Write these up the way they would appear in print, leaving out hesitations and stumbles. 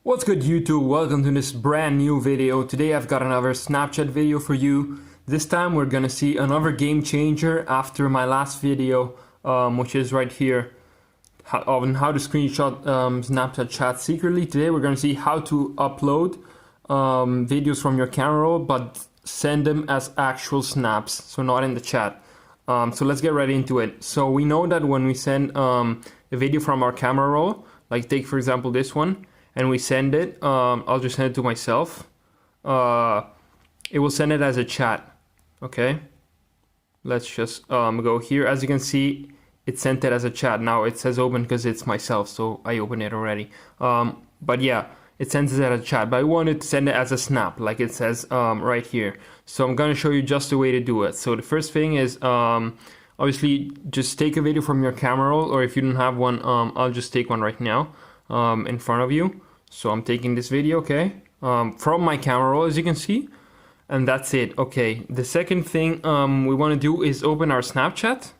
What's good YouTube? Welcome to this brand new video. Today I've got another Snapchat video for you. This time we're gonna see another game changer after my last video, which is right here on how to screenshot Snapchat chat secretly. Today we're gonna see how to upload videos from your camera roll but send them as actual snaps, so not in the chat. So let's get right into it. So we know that when we send a video from our camera roll, like take for example this one, and we send it, I'll just send it to myself, it will send it as a chat. Okay, let's just go here. As you can see, it sent it as a chat. Now it says open because it's myself, so I opened it already. But yeah, it sends it as a chat, but I wanted to send it as a snap, like it says right here. So I'm gonna show you just the way to do it. So the first thing is obviously just take a video from your camera roll, or if you don't have one, I'll just take one right now in front of you. So I'm taking this video, okay, from my camera roll, as you can see, and that's it. Okay, the second thing we want to do is open our Snapchat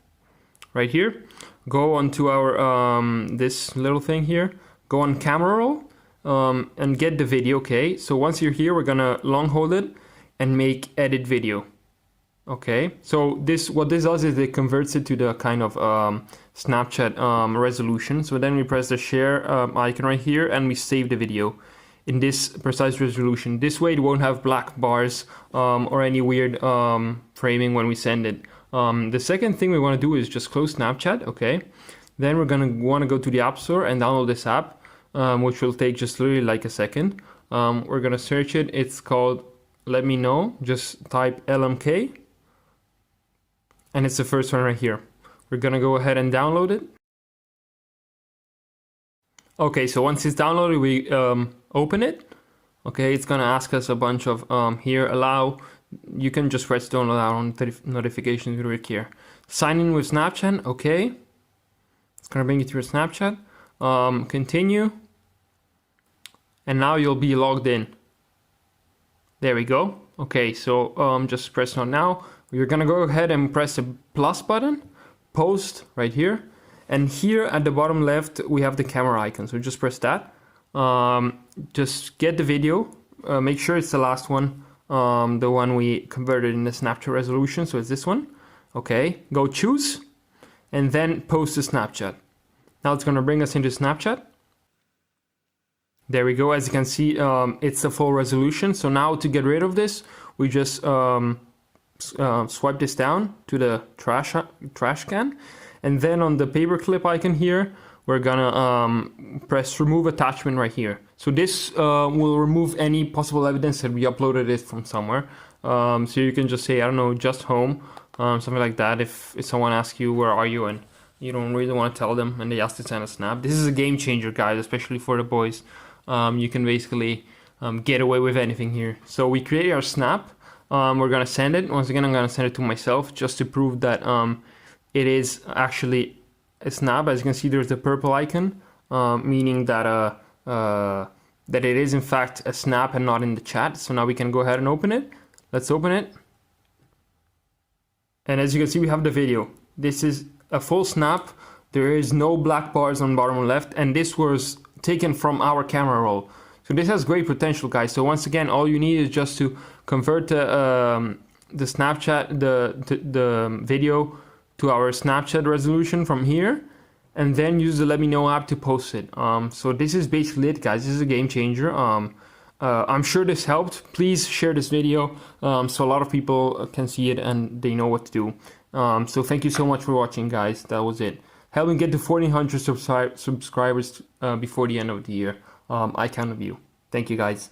right here. Go onto our this little thing here, go on camera roll, and get the video. Okay, so once you're here, we're gonna long hold it and make edit video. Okay, so what this does is it converts it to the kind of Snapchat resolution. So then we press the share icon right here and we save the video in this precise resolution. This way it won't have black bars or any weird framing when we send it. The second thing we want to do is just close Snapchat. Okay, then we're gonna want to go to the App Store and download this app, which will take just literally like a second. We're gonna search it. It's called Let Me Know. Just type LMK. And it's the first one right here. We're gonna go ahead and download it. Okay, so once it's downloaded, we open it. Okay, it's gonna ask us a bunch of here, allow. You can just press don't allow on notifications right here. Sign in with Snapchat. Okay, it's gonna bring you to your Snapchat. Continue, and now you'll be logged in. There we go. Okay, so just press on now. You're gonna go ahead and press the plus button, post right here, and here at the bottom left we have the camera icon, so just press that. Just get the video, make sure it's the last one, the one we converted in the Snapchat resolution, so it's this one. Okay, go choose and then post to Snapchat. Now it's gonna bring us into Snapchat. There we go. As you can see, it's the full resolution. So now to get rid of this, we just swipe this down to the trash can, and then on the paperclip icon here, we're gonna press remove attachment right here. So this will remove any possible evidence that we uploaded it from somewhere. So you can just say, I don't know, just home, something like that. If someone asks you where are you and you don't really want to tell them and they ask to send a snap, this is a game changer, guys, especially for the boys. You can basically get away with anything here. So we create our snap. We're gonna send it. Once again, I'm gonna send it to myself just to prove that it is actually a snap. As you can see, there's the purple icon, meaning that that it is in fact a snap and not in the chat. So now we can go ahead and open it. Let's open it. And as you can see, we have the video. This is a full snap. There is no black bars on bottom left, and this was taken from our camera roll. So this has great potential, guys. So once again, all you need is just to convert the Snapchat, the video to our Snapchat resolution from here, and then use the Let Me Know app to post it. So this is basically it, guys. This is a game changer. I'm sure this helped. Please share this video so a lot of people can see it and they know what to do. So thank you so much for watching, guys. That was it. Help me get to 1,400 subscribers before the end of the year. I count on you. Thank you, guys.